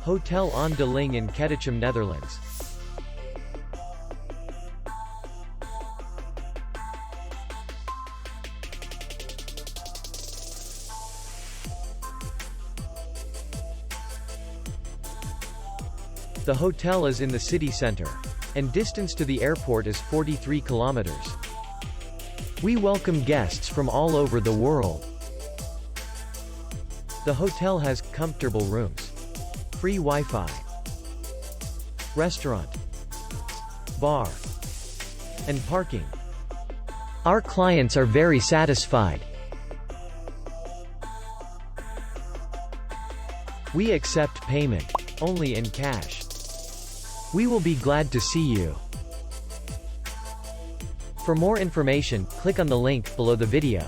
Hotel aan de Linge in Kedichem, Netherlands. The hotel is in the city center, and distance to the airport is 43 kilometers. We welcome guests from all over the world. The hotel has comfortable rooms, free Wi-Fi, restaurant, bar, and parking. Our clients are very satisfied. We accept payment only in cash. We will be glad to see you. For more information, click on the link below the video.